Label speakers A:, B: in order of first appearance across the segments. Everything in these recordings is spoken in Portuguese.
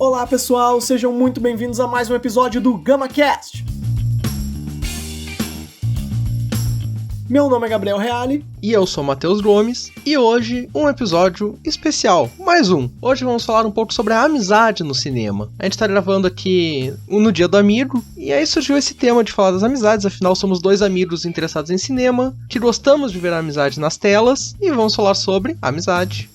A: Olá pessoal, sejam muito bem-vindos a mais um episódio do GamaCast. Meu nome é Gabriel Reale.
B: E eu sou Matheus Gomes, e hoje um episódio especial, mais um. Hoje vamos falar um pouco sobre a amizade no cinema. A gente tá gravando aqui no Dia do Amigo, e aí surgiu esse tema de falar das amizades, afinal somos dois amigos interessados em cinema, que gostamos de ver a amizade nas telas, e vamos falar sobre amizade.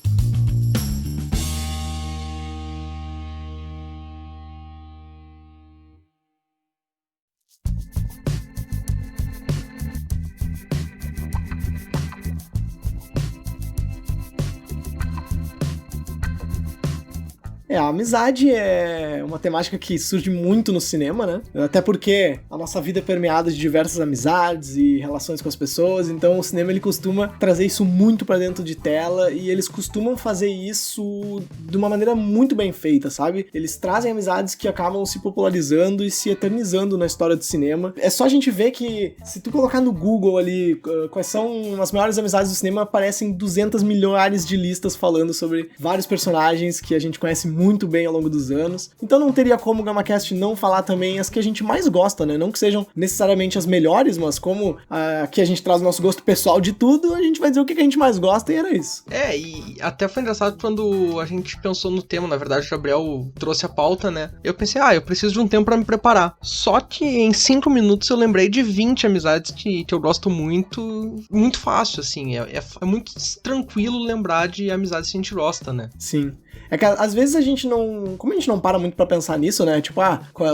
A: A amizade é uma temática que surge muito no cinema, né? Até porque a nossa vida é permeada de diversas amizades e relações com as pessoas, então o cinema ele costuma trazer isso muito pra dentro de tela e eles costumam fazer isso de uma maneira muito bem feita, sabe? Eles trazem amizades que acabam se popularizando e se eternizando na história do cinema. É só a gente ver que se tu colocar no Google ali quais são as maiores amizades do cinema, aparecem 200 milhares de listas falando sobre vários personagens que a gente conhece muito bem ao longo dos anos. Então não teria como o GamaCast não falar também as que a gente mais gosta, né? Não que sejam necessariamente as melhores, mas como aqui a gente traz o nosso gosto pessoal de tudo, a gente vai dizer o que a gente mais gosta e era isso.
B: E até foi engraçado quando a gente pensou no tema, na verdade o Gabriel trouxe a pauta, né? Eu pensei, eu preciso de um tempo pra me preparar. Só que em 5 minutos eu lembrei de 20 amizades que eu gosto muito, muito fácil, assim. É muito tranquilo lembrar de amizades que a gente gosta, né?
A: Sim. É que às vezes a gente não... Como a gente não para muito pra pensar nisso, né? Tipo,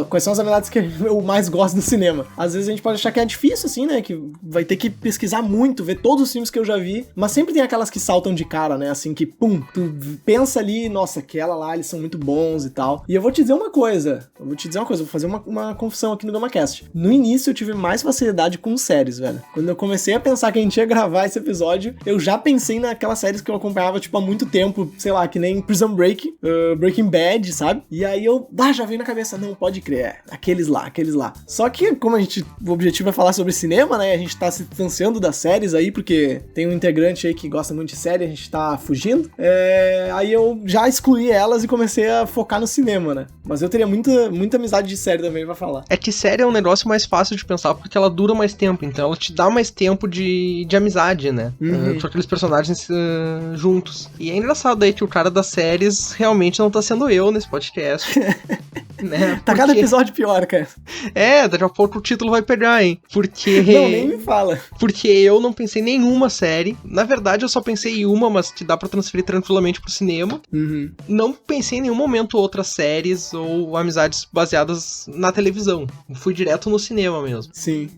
A: quais são as amizades que eu mais gosto do cinema? Às vezes a gente pode achar que é difícil, assim, né? Que vai ter que pesquisar muito, ver todos os filmes que eu já vi. Mas sempre tem aquelas que saltam de cara, né? Assim, que, tu pensa ali, nossa, aquela lá, eles são muito bons e tal. E eu vou te dizer uma coisa. Vou fazer uma confissão aqui no GamaCast. No início eu tive mais facilidade com séries, velho. Quando eu comecei a pensar que a gente ia gravar esse episódio, eu já pensei naquelas séries que eu acompanhava, tipo, há muito tempo. Sei lá, que nem Prison Break, Breaking Bad, sabe? E aí eu, já veio na cabeça, não, pode crer, aqueles lá. Só que, como o objetivo é falar sobre cinema, né, a gente tá se distanciando das séries aí, porque tem um integrante aí que gosta muito de série, a gente tá fugindo, aí eu já excluí elas e comecei a focar no cinema, né? Mas eu teria muita amizade de série também pra falar.
B: É que série é um negócio mais fácil de pensar, porque ela dura mais tempo, então ela te dá mais tempo de amizade, né? Com aqueles personagens juntos. E é engraçado aí que o cara das séries realmente não tá sendo eu nesse podcast. Né?
A: Tá cada episódio pior, cara.
B: Daqui a pouco o título vai pegar, hein? Porque...
A: Não, nem me fala.
B: Porque eu não pensei em nenhuma série. Na verdade, eu só pensei em uma, mas que dá pra transferir tranquilamente pro cinema. Não pensei em nenhum momento outras séries ou amizades baseadas na televisão. Fui direto no cinema mesmo.
A: Sim.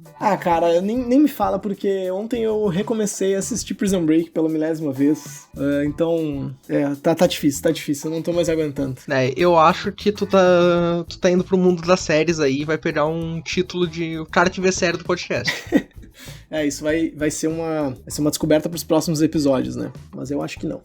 A: Cara, nem me fala, porque ontem eu recomecei a assistir Prison Break pela 1000ª vez. Então, tá difícil, eu não tô mais aguentando.
B: Eu acho que tu tá indo pro mundo das séries aí e vai pegar um título de o cara que vê série do podcast.
A: Isso vai ser uma descoberta pros próximos episódios, né? Mas eu acho que não.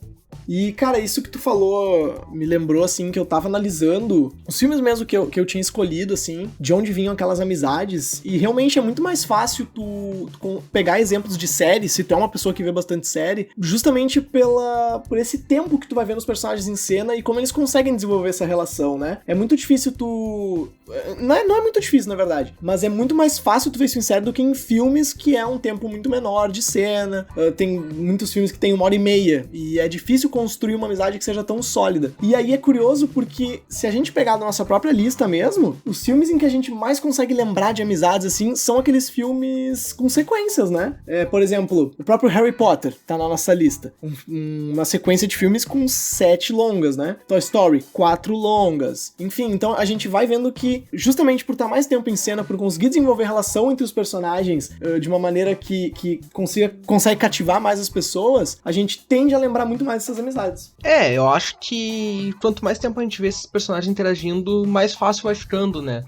A: E, cara, isso que tu falou me lembrou, assim, que eu tava analisando os filmes mesmo que eu tinha escolhido, assim, de onde vinham aquelas amizades, e realmente é muito mais fácil tu pegar exemplos de séries, se tu é uma pessoa que vê bastante série, justamente por esse tempo que tu vai vendo os personagens em cena e como eles conseguem desenvolver essa relação, né? É muito difícil Não é muito difícil, na verdade, mas é muito mais fácil tu ver isso em série do que em filmes, que é um tempo muito menor de cena. Tem muitos filmes que tem 1h30, e é difícil construir uma amizade que seja tão sólida. E aí é curioso porque, se a gente pegar na nossa própria lista mesmo, os filmes em que a gente mais consegue lembrar de amizades, assim, são aqueles filmes com sequências, né? Por exemplo, o próprio Harry Potter tá na nossa lista. Uma sequência de filmes com 7 longas, né? Toy Story, 4 longas. Enfim, então a gente vai vendo que, justamente por estar mais tempo em cena, por conseguir desenvolver relação entre os personagens de uma maneira que consegue cativar mais as pessoas, a gente tende a lembrar muito mais dessas amizades.
B: Eu acho que quanto mais tempo a gente vê esses personagens interagindo, mais fácil vai ficando, né?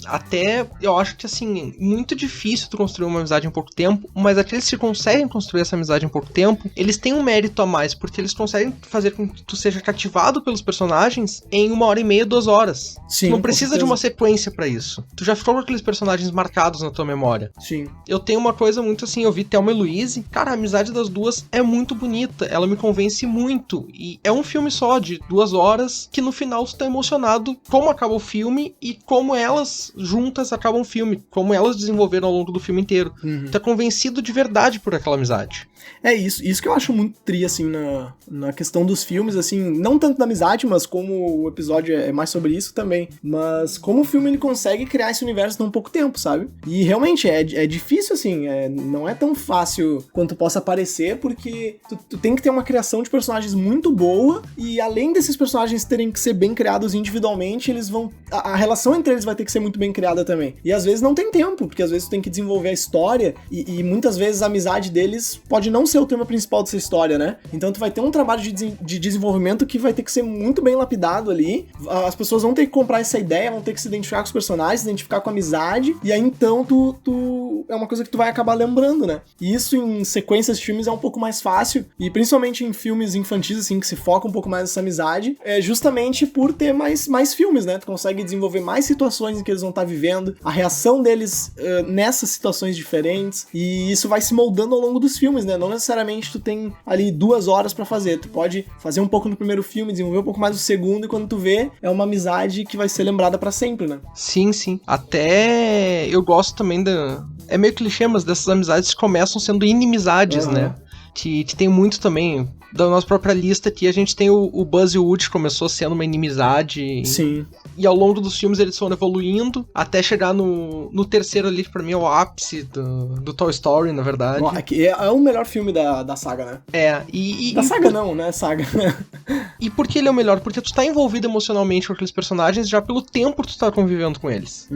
B: Até, eu acho que, assim, muito difícil tu construir uma amizade em pouco tempo, mas aqueles que conseguem construir essa amizade em pouco tempo, eles têm um mérito a mais, porque eles conseguem fazer com que tu seja cativado pelos personagens em 1h30, 2 horas.
A: Sim,
B: tu não precisa de uma sequência pra isso. Tu já ficou com aqueles personagens marcados na tua memória.
A: Sim.
B: Eu tenho uma coisa muito assim, eu vi Thelma e Louise, cara, a amizade das duas é muito bonita, ela me convence convence muito. E é um filme só, de 2 horas, que no final tu tá emocionado como acaba o filme e como elas juntas acabam o filme, como elas desenvolveram ao longo do filme inteiro. Tu tá convencido de verdade por aquela amizade.
A: É isso que eu acho muito tri, assim, na questão dos filmes, assim, não tanto da amizade, mas como o episódio é mais sobre isso também, mas como o filme ele consegue criar esse universo em tão pouco tempo, sabe? E realmente é difícil, assim, não é tão fácil quanto possa parecer, porque tu tem que ter uma criação de personagens muito boa, e além desses personagens terem que ser bem criados individualmente, eles vão... A relação entre eles vai ter que ser muito bem criada também. E às vezes não tem tempo, porque às vezes tu tem que desenvolver a história, e muitas vezes a amizade deles pode não ser o tema principal dessa história, né? Então tu vai ter um trabalho de desenvolvimento que vai ter que ser muito bem lapidado ali. As pessoas vão ter que comprar essa ideia, vão ter que se identificar com os personagens, se identificar com a amizade, e aí então tu é uma coisa que tu vai acabar lembrando, né? E isso em sequências de filmes é um pouco mais fácil, e principalmente em filmes infantis, assim, que se foca um pouco mais nessa amizade, é justamente por ter mais filmes, né? Tu consegue desenvolver mais situações em que eles vão estar vivendo, a reação deles nessas situações diferentes, e isso vai se moldando ao longo dos filmes, né? Não necessariamente tu tem ali 2 horas pra fazer, tu pode fazer um pouco no primeiro filme, desenvolver um pouco mais no segundo, e quando tu vê, é uma amizade que vai ser lembrada pra sempre, né?
B: Sim, sim. Até eu gosto também é meio clichê, mas dessas amizades que começam sendo inimizades, né? Que tem muito também... Da nossa própria lista aqui, a gente tem o Buzz e o Woody, começou sendo uma inimizade.
A: Sim.
B: E ao longo dos filmes eles foram evoluindo, até chegar no terceiro ali, que pra mim é o ápice do Toy Story, na verdade.
A: É o melhor filme da saga, né?
B: Da
A: saga não, né? Saga.
B: E por que ele é o melhor? Porque tu tá envolvido emocionalmente com aqueles personagens já pelo tempo que tu tá convivendo com eles.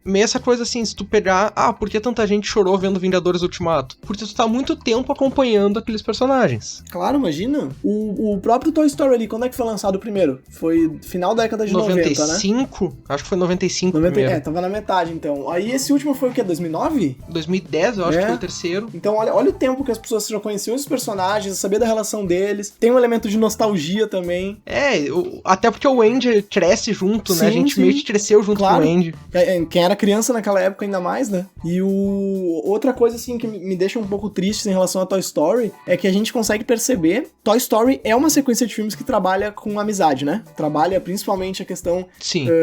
B: Meio essa coisa assim, se tu pegar... por que tanta gente chorou vendo Vingadores Ultimato? Porque tu tá há muito tempo acompanhando aqueles personagens.
A: Claro, imagina. O próprio Toy Story ali, quando é que foi lançado o primeiro? Foi final da década de 90, né?
B: 95? Acho que foi 95 primeiro.
A: Tava na metade, então. Aí esse último foi o quê? 2009?
B: 2010, eu acho que foi o terceiro.
A: Então olha o tempo que as pessoas já conheciam os personagens, sabia da relação deles. Tem um elemento de nostalgia também.
B: Até porque o Andy cresce junto, né? A gente meio que cresceu junto com o Andy.
A: Quem era criança naquela época ainda mais, né? E outra coisa, assim, que me deixa um pouco triste em relação a Toy Story é que a gente consegue perceber Toy Story é uma sequência de filmes que trabalha com amizade, né? Trabalha principalmente a questão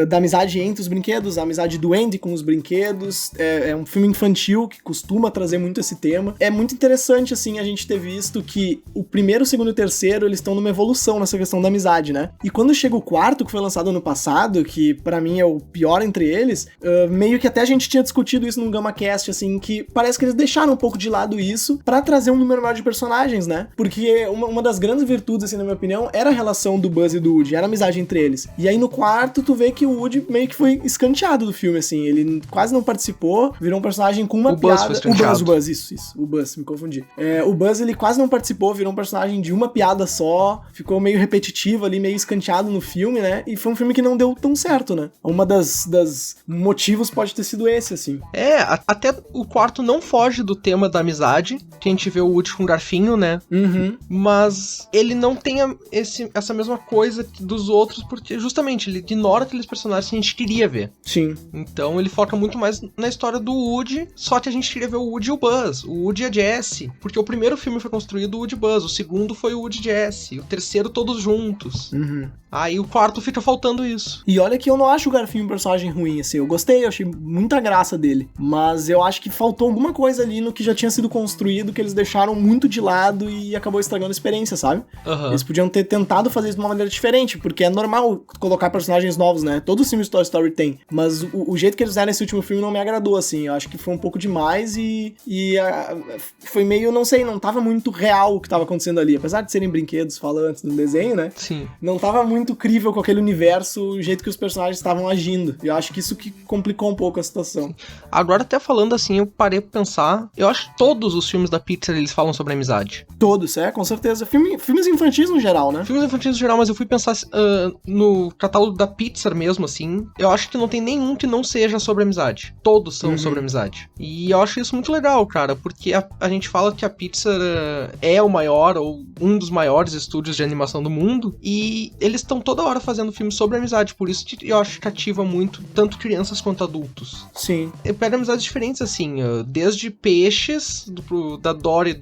A: da amizade entre os brinquedos, a amizade do Andy com os brinquedos. É um filme infantil que costuma trazer muito esse tema. É muito interessante, assim, a gente ter visto que o primeiro, o segundo e o terceiro, eles estão numa evolução nessa questão da amizade, né? E quando chega o quarto, que foi lançado ano passado, que pra mim é o pior entre eles, meio que até a gente tinha discutido isso num GamaCast, assim, que parece que eles deixaram um pouco de lado isso pra trazer um número maior de personagens, né? Porque uma das grandes virtudes, assim, na minha opinião, era a relação do Buzz e do Woody, era a amizade entre eles. E aí no quarto, tu vê que o Woody meio que foi escanteado do filme, assim, ele quase não participou, virou um personagem com uma piada... O Buzz, isso, o Buzz, me confundi. O Buzz, ele quase não participou, virou um personagem de uma piada só, ficou meio repetitivo ali, meio escanteado no filme, né? E foi um filme que não deu tão certo, né? Uma das motivos pode ter sido esse, assim.
B: Até o quarto não foge do tema da amizade, que a gente vê o Woody com o garfinho, né? Mas ele não tem essa mesma coisa dos outros, porque justamente ele ignora aqueles personagens que a gente queria ver.
A: Sim.
B: Então ele foca muito mais na história do Woody, só que a gente queria ver o Woody e o Buzz, o Woody e a Jessie, porque o primeiro filme foi construído o Woody e Buzz, o segundo foi o Woody e Jessie, o terceiro todos juntos. Aí o quarto fica faltando isso.
A: E olha que eu não acho o Garfinho um personagem ruim, assim, eu gostei, eu achei muita graça dele, mas eu acho que faltou alguma coisa ali no que já tinha sido construído, que eles deixaram muito de lado e acabou estragando a experiência, sabe? Eles podiam ter tentado fazer isso de uma maneira diferente, porque é normal colocar personagens novos, né? Todos os filmes de Toy Story tem, mas o jeito que eles fizeram nesse último filme não me agradou, assim, eu acho que foi um pouco demais e foi meio, não sei, não tava muito real o que tava acontecendo ali, apesar de serem brinquedos falantes no desenho, né?
B: Sim.
A: Não tava muito crível com aquele universo, o jeito que os personagens estavam agindo, e eu acho que isso que complicou um pouco a situação.
B: Sim. Agora, até falando assim, eu parei pra pensar, eu acho que todos os filmes da Pixar, eles falam sobre amizade.
A: Todos, com certeza. Filmes infantis no geral, né?
B: Filmes infantis no geral, mas eu fui pensar no catálogo da Pixar mesmo, assim, eu acho que não tem nenhum que não seja sobre amizade. Todos são sobre amizade. E eu acho isso muito legal, cara, porque a gente fala que a Pixar é o maior, ou um dos maiores estúdios de animação do mundo, e eles estão toda hora fazendo filmes sobre amizade, por isso que eu acho que ativa muito, tanto crianças quanto adultos.
A: Sim.
B: Eu pego amizades diferentes, assim, desde peixes, da Dory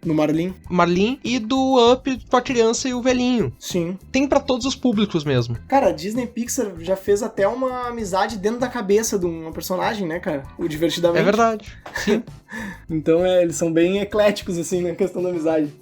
A: No Marlin.
B: Marlin e do Up com a criança e o velhinho.
A: Sim.
B: Tem pra todos os públicos mesmo.
A: Cara, a Disney Pixar já fez até uma amizade dentro da cabeça de uma personagem, né, cara? O Divertidamente.
B: É verdade. Sim.
A: Então, eles são bem ecléticos, assim, na questão da amizade.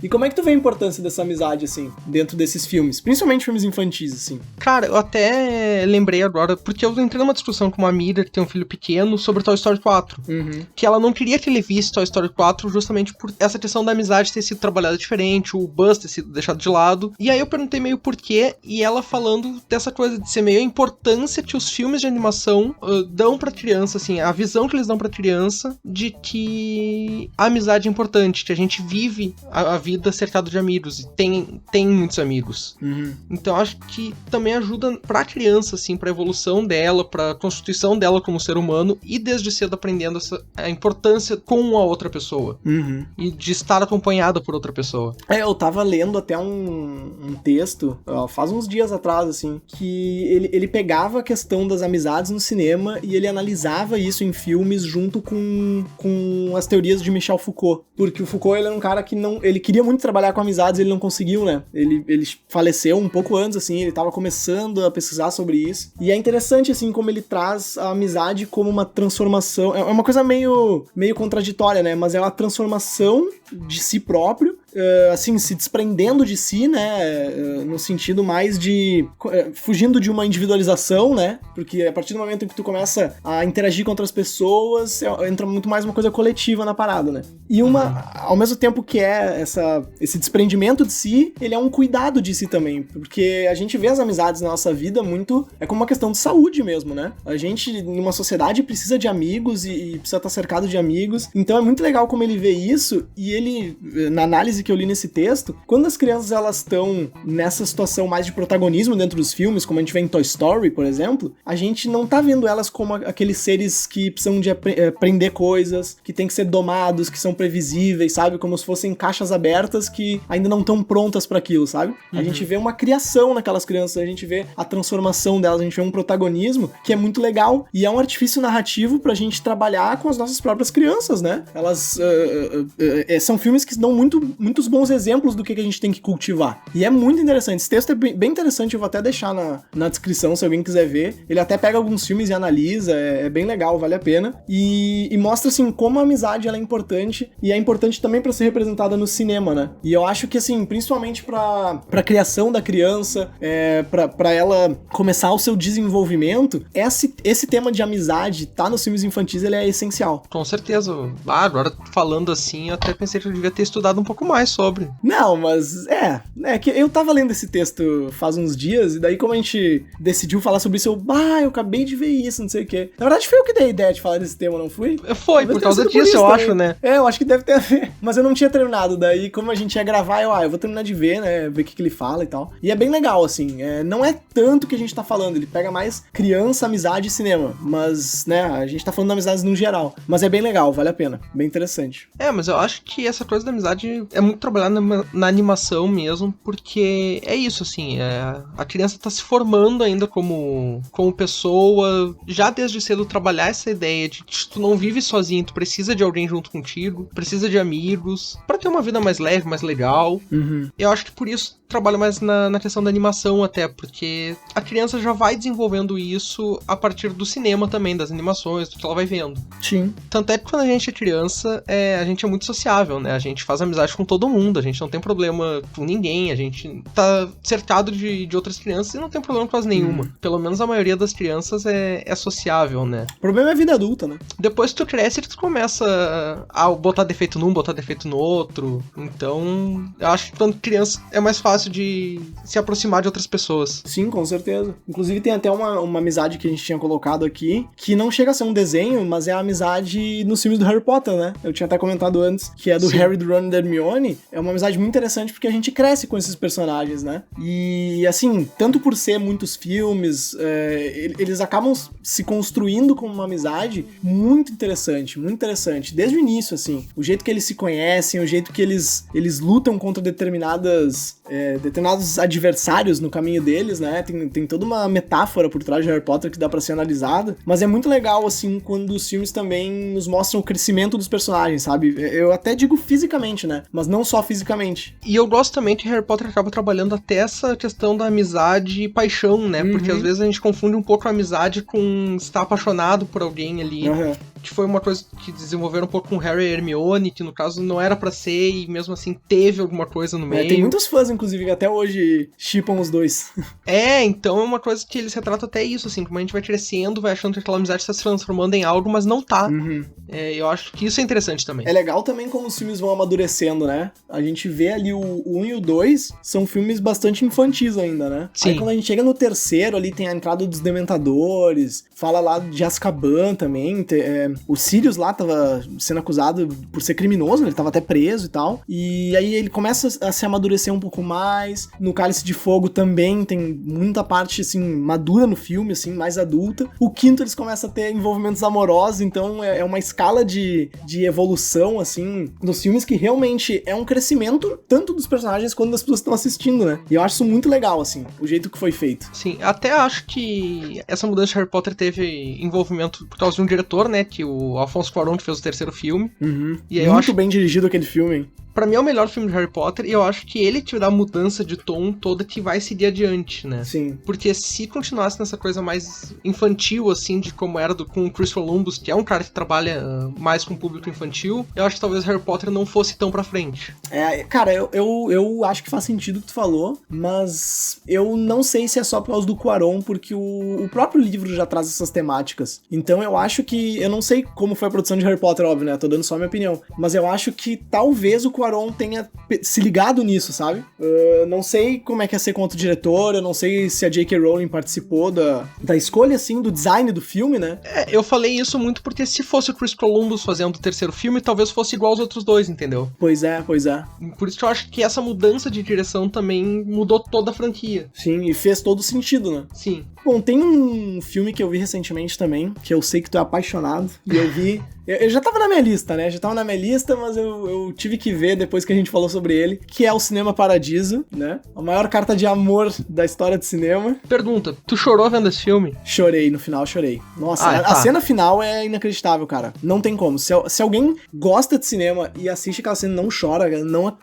A: E como é que tu vê a importância dessa amizade, assim, dentro desses filmes? Principalmente filmes infantis, assim.
B: Cara, eu até lembrei agora, porque eu entrei numa discussão com uma amiga que tem um filho pequeno sobre Toy Story 4.
A: Uhum.
B: Que ela não queria que ele visse Toy Story 4 justamente por essa questão da amizade ter sido trabalhada diferente, o Buzz ter sido deixado de lado. E aí eu perguntei meio por quê, e ela falando dessa coisa de ser meio a importância que os filmes de animação dão pra criança, assim, a visão que eles dão pra criança de que a amizade é importante, que a gente vive a vida cercado de amigos e tem muitos amigos.
A: Uhum.
B: Então acho que também ajuda pra criança, assim, pra evolução dela, pra constituição dela como ser humano e desde cedo aprendendo a importância com a outra pessoa.
A: Uhum.
B: E de estar acompanhada por outra pessoa.
A: Eu tava lendo até um texto, faz uns dias atrás, assim, que ele pegava a questão das amizades no cinema e ele analisava isso em filmes junto com as teorias de Michel Foucault. Porque o Foucault, ele era um cara que ele queria muito trabalhar com amizades, ele não conseguiu, né? Ele faleceu um pouco antes, assim, ele tava começando a pesquisar sobre isso. E é interessante, assim, como ele traz a amizade como uma transformação. É uma coisa meio contraditória, né? Mas é uma transformação de si próprio, assim, se desprendendo de si, né, no sentido mais de fugindo de uma individualização, né, porque a partir do momento em que tu começa a interagir com outras pessoas, entra muito mais uma coisa coletiva na parada, né, e ao mesmo tempo que esse desprendimento de si, ele é um cuidado de si também, porque a gente vê as amizades na nossa vida muito, é como uma questão de saúde mesmo, né, a gente, numa sociedade, precisa de amigos e precisa estar cercado de amigos, então é muito legal como ele vê isso, e ele, na análise que eu li nesse texto, quando as crianças elas estão nessa situação mais de protagonismo dentro dos filmes, como a gente vê em Toy Story, por exemplo, a gente não tá vendo elas como aqueles seres que precisam de aprender coisas, que tem que ser domados, que são previsíveis, sabe? Como se fossem caixas abertas que ainda não estão prontas para aquilo, sabe? Uhum. A gente vê uma criação naquelas crianças, a gente vê a transformação delas, a gente vê um protagonismo que é muito legal e é um artifício narrativo pra gente trabalhar com as nossas próprias crianças, né? Elas são filmes que dão muitos bons exemplos do que a gente tem que cultivar. E é muito interessante. Esse texto é bem interessante, eu vou até deixar na descrição se alguém quiser ver. Ele até pega alguns filmes e analisa, é bem legal, vale a pena. E mostra, assim, como a amizade ela é importante, e é importante também pra ser representada no cinema, né? E eu acho que, assim, principalmente pra criação da criança, pra ela começar o seu desenvolvimento, esse tema de amizade tá nos filmes infantis, ele é essencial.
B: Com certeza. Agora, falando assim, eu até pensei que eu devia ter estudado um pouco mais sobre.
A: Não, mas é que eu tava lendo esse texto faz uns dias, e daí como a gente decidiu falar sobre isso, eu acabei de ver isso, não sei o quê. Na verdade, foi eu que dei a ideia de falar desse tema, não fui?
B: Foi, por causa disso, eu acho, né?
A: Eu acho que deve ter a ver. Mas eu não tinha terminado, daí como a gente ia gravar, eu vou terminar de ver, né, ver o que ele fala e tal. E é bem legal, assim, não é tanto que a gente tá falando, ele pega mais criança, amizade e cinema, mas, né, a gente tá falando de amizades no geral. Mas é bem legal, vale a pena, bem interessante.
B: Mas eu acho que essa coisa da amizade é muito trabalhada na animação mesmo, porque é isso, assim, a criança tá se formando ainda como pessoa, já desde cedo trabalhar essa ideia de que tu não vive sozinho, tu precisa de alguém junto contigo, precisa de amigos, pra ter uma vida mais leve, mais legal.
A: Uhum.
B: Eu acho que por isso trabalho mais na questão da animação até, porque a criança já vai desenvolvendo isso a partir do cinema também, das animações, do que ela vai vendo.
A: Sim.
B: Tanto é que quando a gente é criança, a gente é muito sociável, né? A gente faz amizade com todo mundo, a gente não tem problema com ninguém, a gente tá cercado de outras crianças e não tem problema com quase nenhuma. Pelo menos a maioria das crianças é sociável, né?
A: O problema é a vida adulta, né?
B: Depois que tu cresce, tu começa a botar defeito num, botar defeito no outro. Então, eu acho que quando criança é mais fácil de se aproximar de outras pessoas.
A: Sim, com certeza. Inclusive tem até uma amizade que a gente tinha colocado aqui, que não chega a ser um desenho, mas é a amizade nos filmes do Harry Potter, né? Eu tinha até comentado antes, que é do
B: Sim.
A: Harry, do Ron e da Hermione. É uma amizade muito interessante porque a gente cresce com esses personagens, né? E, assim, tanto por ser muitos filmes, eles acabam se construindo como uma amizade muito interessante, desde o início, assim. O jeito que eles se conhecem, o jeito que eles lutam contra determinadas determinados adversários no caminho deles, né? Tem toda uma metáfora por trás de Harry Potter que dá pra ser analisada, mas é muito legal, assim, quando os filmes também nos mostram o crescimento dos personagens, sabe? Eu até digo fisicamente, né? Mas não só fisicamente.
B: E eu gosto também que Harry Potter acaba trabalhando até essa questão da amizade e paixão, né? Porque às vezes a gente confunde um pouco a amizade com estar apaixonado por alguém ali. Que foi uma coisa que desenvolveram um pouco com Harry e Hermione, que no caso não era pra ser, e mesmo assim teve alguma coisa no meio.
A: Tem muitos fãs, inclusive, que até hoje shippam os dois.
B: Então é uma coisa que eles retratam até isso, assim, como a gente vai crescendo, vai achando que aquela amizade está se transformando em algo, mas não tá. Eu acho que isso é interessante também.
A: É legal também como os filmes vão amadurecendo, né? A gente vê ali o 1 e o 2, são filmes bastante infantis ainda, né?
B: Sim.
A: Aí quando a gente chega no terceiro, ali tem a entrada dos Dementadores, fala lá de Azkaban também, o Sirius lá tava sendo acusado por ser criminoso, ele tava até preso e tal, e aí ele começa a se amadurecer um pouco mais. No Cálice de Fogo também tem muita parte, assim, madura no filme, assim, mais adulta. O quinto eles começam a ter envolvimentos amorosos, então é uma escala de evolução, assim, dos filmes que realmente é um crescimento tanto dos personagens quanto das pessoas que estão assistindo, né? E eu acho isso muito legal, assim, o jeito que foi feito.
B: Sim, até acho que essa mudança de Harry Potter teve envolvimento por causa de um diretor, né, que o Alfonso Cuarón, que fez o terceiro filme. E aí
A: muito bem dirigido aquele filme, hein?
B: Pra mim é o melhor filme de Harry Potter, e eu acho que ele te dá a mudança de tom toda que vai seguir adiante, né?
A: Sim.
B: Porque se continuasse nessa coisa mais infantil, assim, de como era com o Chris Columbus, que é um cara que trabalha mais com o público infantil, eu acho que talvez Harry Potter não fosse tão pra frente.
A: Cara, eu acho que faz sentido o que tu falou, mas eu não sei se é só por causa do Cuarón, porque o próprio livro já traz essas temáticas. Então eu acho que, eu não sei como foi a produção de Harry Potter, óbvio, né? Tô dando só a minha opinião. Mas eu acho que talvez o Cuarón tenha se ligado nisso, sabe? Não sei como é que ia ser com outro diretor, eu não sei se a J.K. Rowling participou da escolha, assim, do design do filme, né?
B: Eu falei isso muito porque se fosse o Chris Columbus fazendo o terceiro filme, talvez fosse igual aos outros dois, entendeu?
A: Pois é.
B: Por isso que eu acho que essa mudança de direção também mudou toda a franquia.
A: Sim, e fez todo sentido, né?
B: Sim.
A: Bom, tem um filme que eu vi recentemente também, que eu sei que tu é apaixonado, e eu vi... Eu já tava na minha lista, né? Já tava na minha lista, mas eu tive que ver depois que a gente falou sobre ele, que é o Cinema Paradiso, né? A maior carta de amor da história do cinema.
B: Pergunta, tu chorou vendo esse filme?
A: Chorei, no final chorei. Nossa, a cena final é inacreditável, cara. Não tem como. Se alguém gosta de cinema e assiste aquela cena e não chora,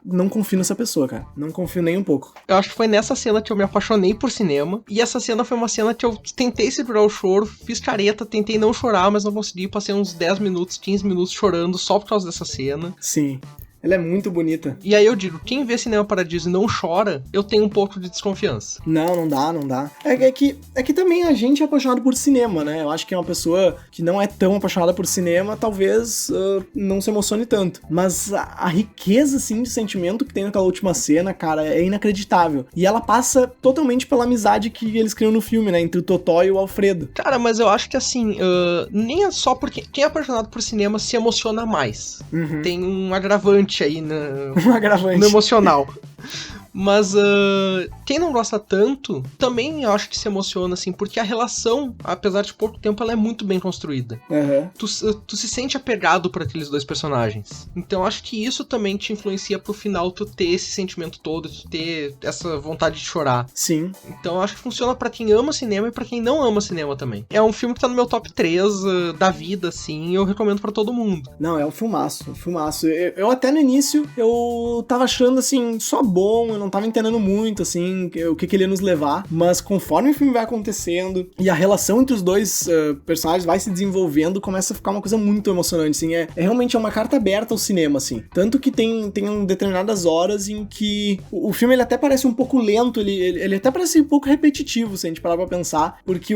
A: não confio nessa pessoa, cara. Não confio nem um pouco.
B: Eu acho que foi nessa cena que eu me apaixonei por cinema, e essa cena foi uma cena que eu tentei segurar o choro, fiz careta, tentei não chorar, mas não consegui, passei uns 10 minutos, 15 minutos chorando só por causa dessa cena.
A: Sim. Ela é muito bonita.
B: E aí eu digo, quem vê Cinema Paradiso e não chora, eu tenho um pouco de desconfiança.
A: Não dá. É que também a gente é apaixonado por cinema, né? Eu acho que uma pessoa que não é tão apaixonada por cinema, talvez não se emocione tanto. Mas a riqueza, assim, de sentimento que tem naquela última cena, cara, é inacreditável. E ela passa totalmente pela amizade que eles criam no filme, né? Entre o Totó e o Alfredo.
B: Cara, mas eu acho que, assim, nem é só porque quem é apaixonado por cinema se emociona mais. Tem um agravante aí no emocional. Mas quem não gosta tanto, também eu acho que se emociona, assim, porque a relação, apesar de pouco tempo, ela é muito bem construída. Tu se sente apegado por aqueles dois personagens. Então acho que isso também te influencia pro final tu ter esse sentimento todo, tu ter essa vontade de chorar.
A: Sim.
B: Então acho que funciona pra quem ama cinema e pra quem não ama cinema também. É um filme que tá no meu top 3 da vida, assim, e eu recomendo pra todo mundo.
A: Não, é um filmaço, Eu até no início, eu tava achando, assim, só bom, eu não tava entendendo muito, assim, o que ele ia nos levar, mas conforme o filme vai acontecendo e a relação entre os dois personagens vai se desenvolvendo, começa a ficar uma coisa muito emocionante, assim, realmente uma carta aberta ao cinema, assim, tanto que tem determinadas horas em que o filme, ele até parece um pouco lento, ele até parece um pouco repetitivo, se a gente parar pra pensar, porque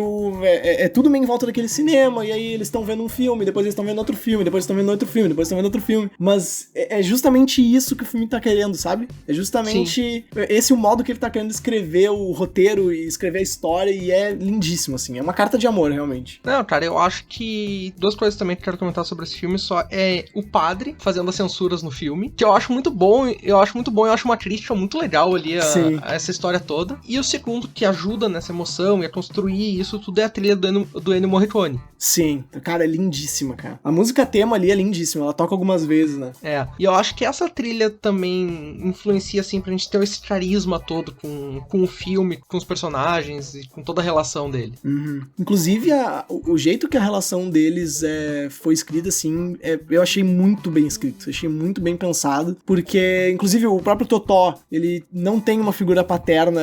A: é tudo meio em volta daquele cinema, e aí eles estão vendo um filme, depois eles estão vendo outro filme, depois estão vendo outro filme, depois estão vendo outro filme, mas é justamente isso que o filme tá querendo, sabe? É justamente esse é o modo que ele tá querendo escrever o roteiro e escrever a história, e é lindíssimo, assim, é uma carta de amor, realmente.
B: Não, cara, eu acho que duas coisas também que eu quero comentar sobre esse filme só é o padre fazendo as censuras no filme, que eu acho muito bom, eu acho uma crítica muito legal ali a essa história toda, e o segundo que ajuda nessa emoção e a construir isso tudo é a trilha do Ennio Morricone.
A: Sim, cara, é lindíssima, cara. A música tema ali é lindíssima, ela toca algumas vezes, né?
B: E eu acho que essa trilha também influencia, assim, pra gente ter esse carisma todo com o filme, com os personagens e com toda a relação dele.
A: Inclusive, o jeito que a relação deles foi escrita, assim, eu achei muito bem escrito, achei muito bem pensado, porque, inclusive, o próprio Totó, ele não tem uma figura paterna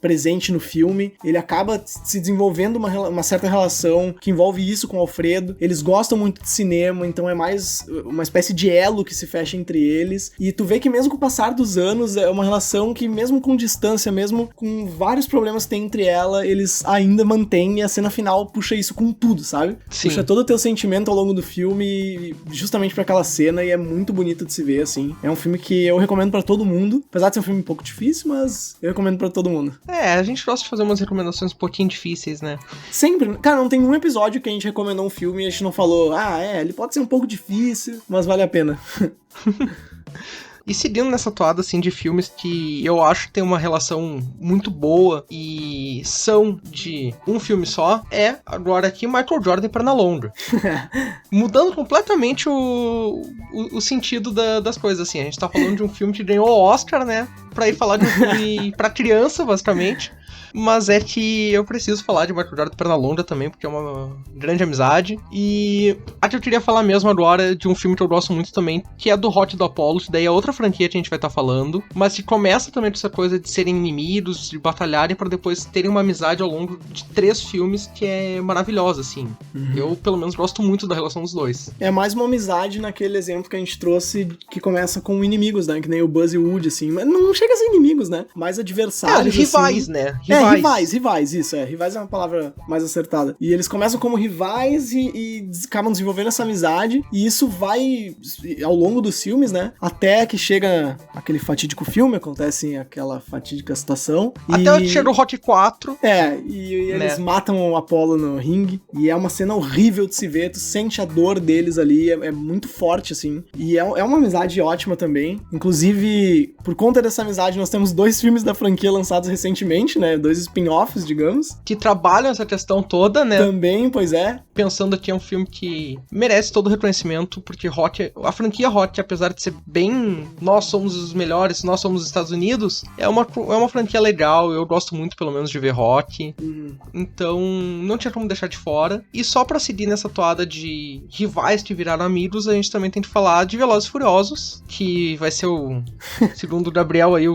A: presente no filme, ele acaba se desenvolvendo uma certa relação que envolve isso com o Alfredo, eles gostam muito de cinema, então é mais uma espécie de elo que se fecha entre eles, e tu vê que mesmo com o passar dos anos, é uma relação que mesmo com distância, mesmo com vários problemas que tem entre ela, eles ainda mantêm, e a cena final puxa isso com tudo, sabe?
B: Sim.
A: Puxa todo o teu sentimento ao longo do filme, justamente pra aquela cena, e é muito bonito de se ver, assim. É um filme que eu recomendo pra todo mundo, apesar de ser um filme um pouco difícil, mas eu recomendo pra todo mundo.
B: A gente gosta de fazer umas recomendações um pouquinho difíceis, né?
A: Sempre. Cara, não tem um episódio que a gente recomendou um filme e a gente não falou, ele pode ser um pouco difícil, mas vale a pena.
B: E seguindo nessa toada, assim, de filmes que eu acho que tem uma relação muito boa e são de um filme só, agora aqui Michael Jordan e Pernalonga. Mudando completamente o sentido das coisas, assim. A gente tá falando de um filme que ganhou o Oscar, né? Pra ir falar de um filme pra criança, basicamente. Mas é que eu preciso falar de Michael Jordan e Pernalonga também, porque é uma grande amizade. E a que eu queria falar mesmo agora de um filme que eu gosto muito também, que é do Hot do Apollo, que daí é outra franquia que a gente vai estar falando, mas que começa também com essa coisa de serem inimigos, de batalharem pra depois terem uma amizade ao longo de 3 filmes, que é maravilhosa, assim. Eu, pelo menos, gosto muito da relação dos dois.
A: É mais uma amizade naquele exemplo que a gente trouxe, que começa com inimigos, né? Que nem o Buzz e o Woody, assim. Mas não chega a ser inimigos, né? Mais adversários,
B: rivais,
A: assim.
B: né?
A: Rivais, isso, rivais é uma palavra mais acertada. E eles começam como rivais e acabam desenvolvendo essa amizade, e isso vai ao longo dos filmes, né, até que chega aquele fatídico filme, acontece aquela fatídica situação.
B: Até que chega o Rocky 4.
A: E eles matam o Apollo no ringue, e é uma cena horrível de se ver, tu sente a dor deles ali, é muito forte, assim, e é uma amizade ótima também. Inclusive, por conta dessa amizade, nós temos 2 filmes da franquia lançados recentemente, né, 2 spin-offs, digamos.
B: Que trabalham essa questão toda, né?
A: Também, pois é.
B: Pensando que é um filme que merece todo o reconhecimento, porque a franquia Rocky, apesar de ser bem, nós somos os melhores, nós somos os Estados Unidos, é uma franquia legal, eu gosto muito, pelo menos, de ver Rocky. Então, não tinha como deixar de fora. E só pra seguir nessa toada de rivais que viraram amigos, a gente também tem que falar de Velozes e Furiosos, que vai ser segundo o Gabriel aí,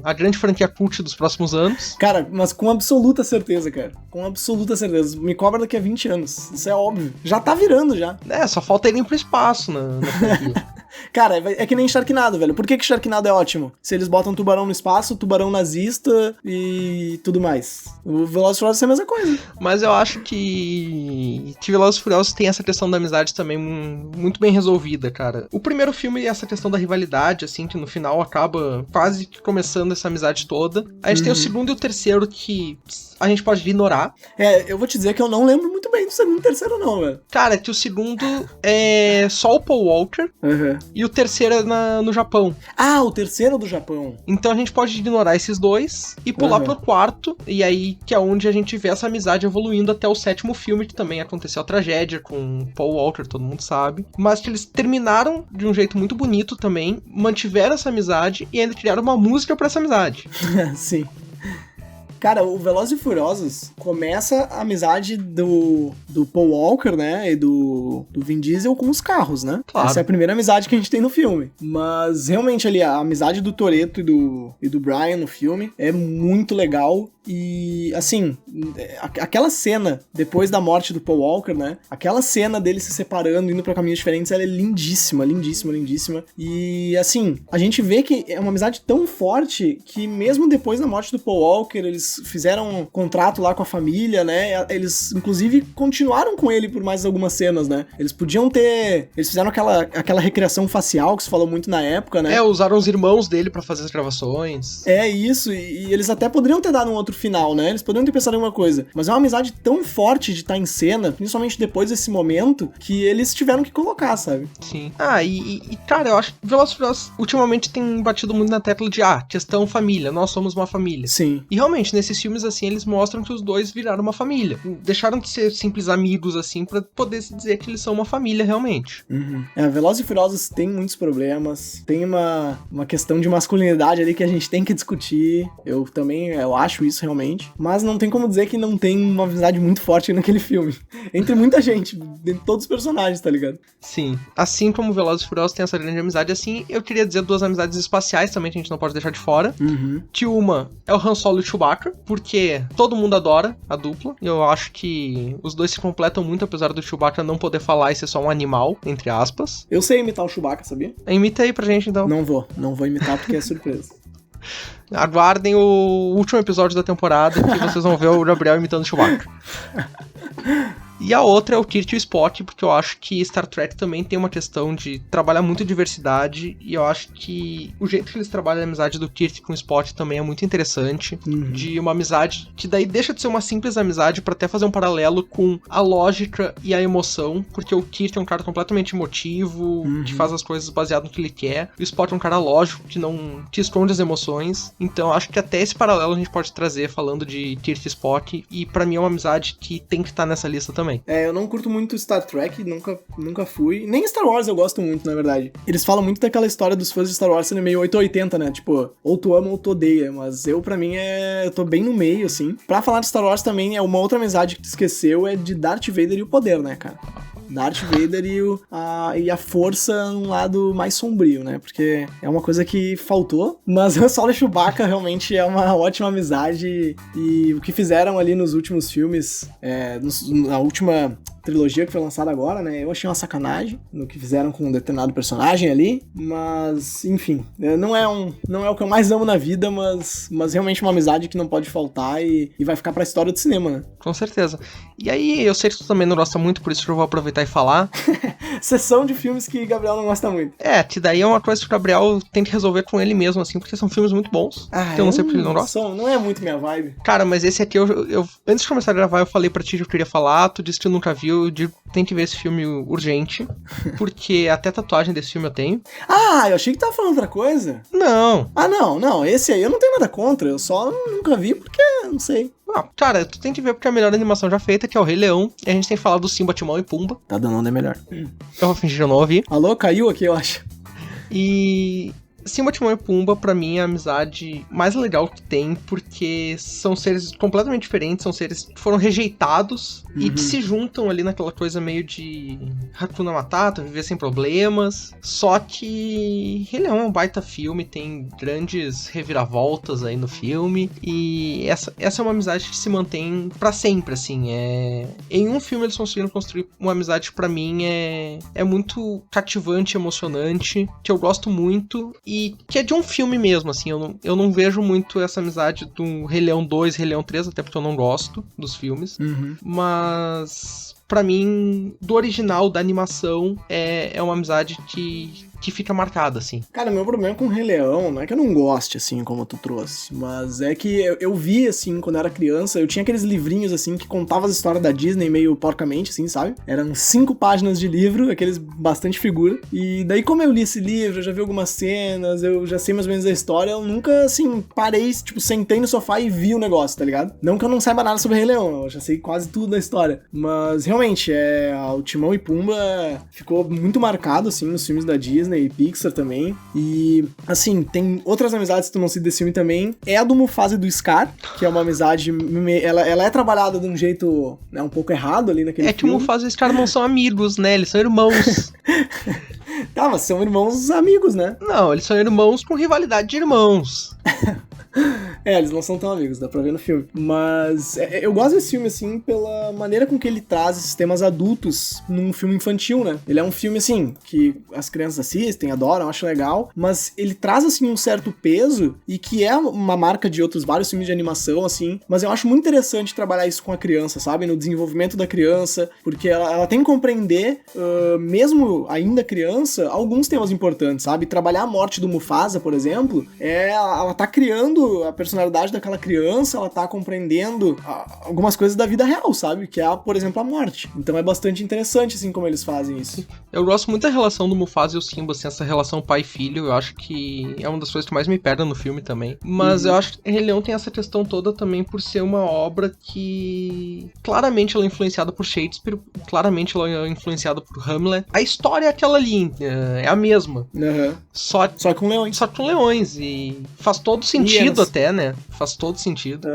B: a grande franquia cult dos próximos anos.
A: Cara, mas com absoluta certeza, cara. Com absoluta certeza. Me cobra daqui a 20 anos. Isso é óbvio. Já tá virando, já.
B: Só falta irem pro espaço na franquia.
A: Cara, é que nem Sharknado, velho. Por que Sharknado é ótimo? Se eles botam tubarão no espaço, tubarão nazista e tudo mais. O Velozes e Furiosos é a mesma coisa.
B: Mas eu acho que Velozes e Furiosos tem essa questão da amizade também muito bem resolvida, cara. O primeiro filme é essa questão da rivalidade, assim, que no final acaba quase que começando essa amizade toda. A gente tem o segundo e o terceiro que a gente pode ignorar.
A: Eu vou te dizer que eu não lembro muito bem do segundo e terceiro, não, velho.
B: Cara, que o segundo é só o Paul Walker. E o terceiro é no Japão.
A: Ah, o terceiro é do Japão.
B: Então a gente pode ignorar esses 2 e pular pro quarto. E aí que é onde a gente vê essa amizade evoluindo até o 7º filme, que também aconteceu a tragédia com Paul Walker, todo mundo sabe. Mas que eles terminaram de um jeito muito bonito também, mantiveram essa amizade e ainda criaram uma música pra essa amizade.
A: Sim. Cara, o Velozes e Furiosos começa a amizade do Paul Walker, né, e do Vin Diesel com os carros, né?
B: Claro.
A: Essa é a primeira amizade que a gente tem no filme. Mas, realmente, ali, a amizade do Toretto e do Brian no filme é muito legal. E, assim, aquela cena, depois da morte do Paul Walker, né? Aquela cena deles se separando, indo pra caminhos diferentes, ela é lindíssima, lindíssima, lindíssima. E, assim, a gente vê que é uma amizade tão forte que mesmo depois da morte do Paul Walker, eles fizeram um contrato lá com a família, né? Eles, inclusive, continuaram com ele por mais algumas cenas, né? Eles podiam ter... Eles fizeram aquela recriação facial que se falou muito na época, né?
B: Usaram os irmãos dele pra fazer as gravações.
A: Isso, e eles até poderiam ter dado um outro final, né? Eles poderiam ter pensado em alguma coisa. Mas é uma amizade tão forte de estar em cena, principalmente depois desse momento, que eles tiveram que colocar, sabe?
B: Sim. Cara, eu acho que Velozes e Furiosos ultimamente tem batido muito na tecla de, questão família, nós somos uma família.
A: Sim.
B: E realmente, nesses filmes, assim, eles mostram que os dois viraram uma família. Deixaram de ser simples amigos, assim, pra poder se dizer que eles são uma família, realmente.
A: Velozes e Furiosos tem muitos problemas, tem uma questão de masculinidade ali que a gente tem que discutir, eu acho isso realmente, mas não tem como dizer que não tem uma amizade muito forte naquele filme, entre muita gente, de todos os personagens, tá ligado?
B: Sim, assim como Velozes e Furiosos tem essa grande amizade, assim, eu queria dizer duas amizades espaciais também que a gente não pode deixar de fora, que uma é o Han Solo e o Chewbacca, porque todo mundo adora a dupla, e eu acho que os dois se completam muito, apesar do Chewbacca não poder falar e ser só um animal, entre aspas.
A: Eu sei imitar o Chewbacca, sabia?
B: Imita aí pra gente, então.
A: Não vou imitar porque é surpresa.
B: Aguardem o último episódio da temporada que vocês vão ver o Gabriel imitando o Chewbacca. E a outra é o Kirk e o Spock, porque eu acho que Star Trek também tem uma questão de trabalhar muito diversidade, e eu acho que o jeito que eles trabalham a amizade do Kirk com o Spock também é muito interessante, de uma amizade que daí deixa de ser uma simples amizade pra até fazer um paralelo com a lógica e a emoção, porque o Kirk é um cara completamente emotivo, que faz as coisas baseado no que ele quer, e o Spock é um cara lógico, que esconde as emoções, então acho que até esse paralelo a gente pode trazer falando de Kirk e Spock, e pra mim é uma amizade que tem que estar nessa lista também.
A: Eu não curto muito Star Trek, nunca fui. Nem Star Wars eu gosto muito, na verdade. Eles falam muito daquela história dos fãs de Star Wars sendo meio 880, né? Tipo, ou tu ama ou tu odeia. Mas pra mim, eu tô bem no meio, assim. Pra falar de Star Wars também, uma outra amizade que tu esqueceu é de Darth Vader e o poder, né, cara? Darth Vader e a força num lado mais sombrio, né? Porque é uma coisa que faltou, mas o Han Solo e Chewbacca realmente é uma ótima amizade, e o que fizeram ali nos últimos filmes, na última trilogia que foi lançada agora, né? Eu achei uma sacanagem no que fizeram com um determinado personagem ali, mas, enfim, não é o que eu mais amo na vida, mas realmente uma amizade que não pode faltar e vai ficar pra história do cinema, né?
B: Com certeza. E aí, eu sei que tu também não gosta muito, por isso que eu vou aproveitar e falar.
A: Sessão de filmes que Gabriel não gosta muito.
B: Que daí é uma coisa que o Gabriel tem que resolver com ele mesmo, assim, porque são filmes muito bons. Então eu não sei porque ele não gosta.
A: Não é muito minha vibe.
B: Cara, mas esse aqui, eu antes de começar a gravar, eu falei pra ti que eu queria falar, tu disse que tu nunca viu, eu digo, tem que ver esse filme urgente, porque até tatuagem desse filme eu tenho.
A: Eu achei que tava falando outra coisa.
B: Não.
A: Não, esse aí eu não tenho nada contra, eu só nunca vi porque, não sei.
B: Cara, tu tem que ver porque é a melhor animação já feita, que é o Rei Leão, e a gente tem que falar do Simba, Timão e Pumba.
A: Tá dando onda é melhor.
B: Eu vou fingir que eu não ouvi.
A: Alô, caiu aqui, eu acho.
B: E Simba, Timão e Pumba, pra mim, é a amizade mais legal que tem, porque são seres completamente diferentes, são seres que foram rejeitados e que se juntam ali naquela coisa meio de Hakuna Matata, viver sem problemas. Só que Rei Leão é um baita filme, tem grandes reviravoltas aí no filme, e essa é uma amizade que se mantém pra sempre, assim. Em um filme eles conseguiram construir uma amizade que pra mim é muito cativante, emocionante, que eu gosto muito, e que é de um filme mesmo, assim, eu não vejo muito essa amizade do Rei Leão 2, Rei Leão 3, até porque eu não gosto dos filmes, mas pra mim, do original, da animação, é uma amizade que fica marcada, assim.
A: Cara, meu problema com o Rei Leão não é que eu não goste, assim, como tu trouxe, mas é que eu vi, assim, quando eu era criança, eu tinha aqueles livrinhos, assim, que contavam as histórias da Disney meio porcamente, assim, sabe? Eram 5 páginas de livro, aqueles bastante figura, e daí como eu li esse livro, eu já vi algumas cenas, eu já sei mais ou menos a história, eu nunca, assim, parei, tipo, sentei no sofá e vi o negócio, tá ligado? Não que eu não saiba nada sobre Rei Leão, eu já sei quase tudo da história, mas realmente, o Timão e Pumba ficou muito marcado, assim, nos filmes da Disney e Pixar também. E, assim, tem outras amizades que tu não cita desse filme também. É a do Mufasa e do Scar, que é uma amizade... Ela é trabalhada de um jeito, né, um pouco errado ali naquele filme.
B: Que o Mufasa e o Scar não são amigos, né? Eles são irmãos.
A: Tá, mas são irmãos amigos, né?
B: Não, eles são irmãos com rivalidade de irmãos.
A: Eles não são tão amigos, dá pra ver no filme. Mas eu gosto desse filme, assim, pela maneira com que ele traz esses temas adultos num filme infantil, né? Ele é um filme, assim, que as crianças assistem, adoram, acham legal, mas ele traz, assim, um certo peso e que é uma marca de outros vários filmes de animação, assim, mas eu acho muito interessante trabalhar isso com a criança, sabe? No desenvolvimento da criança, porque ela tem que compreender, mesmo ainda criança, alguns temas importantes, sabe? Trabalhar a morte do Mufasa, por exemplo, ela tá criando a personalidade personalidade daquela criança, ela tá compreendendo algumas coisas da vida real, sabe? Que é, por exemplo, a morte. Então é bastante interessante, assim, como eles fazem isso.
B: Eu gosto muito da relação do Mufasa e o Simba, assim, essa relação pai e filho, eu acho que é uma das coisas que mais me perdem no filme também. Mas eu acho que Rei Leão tem essa questão toda também por ser uma obra que claramente ela é influenciada por Shakespeare, claramente ela é influenciada por Hamlet. A história é aquela ali, é a mesma. Só
A: com leões.
B: Só com leões, e faz todo sentido até, né? Faz todo sentido.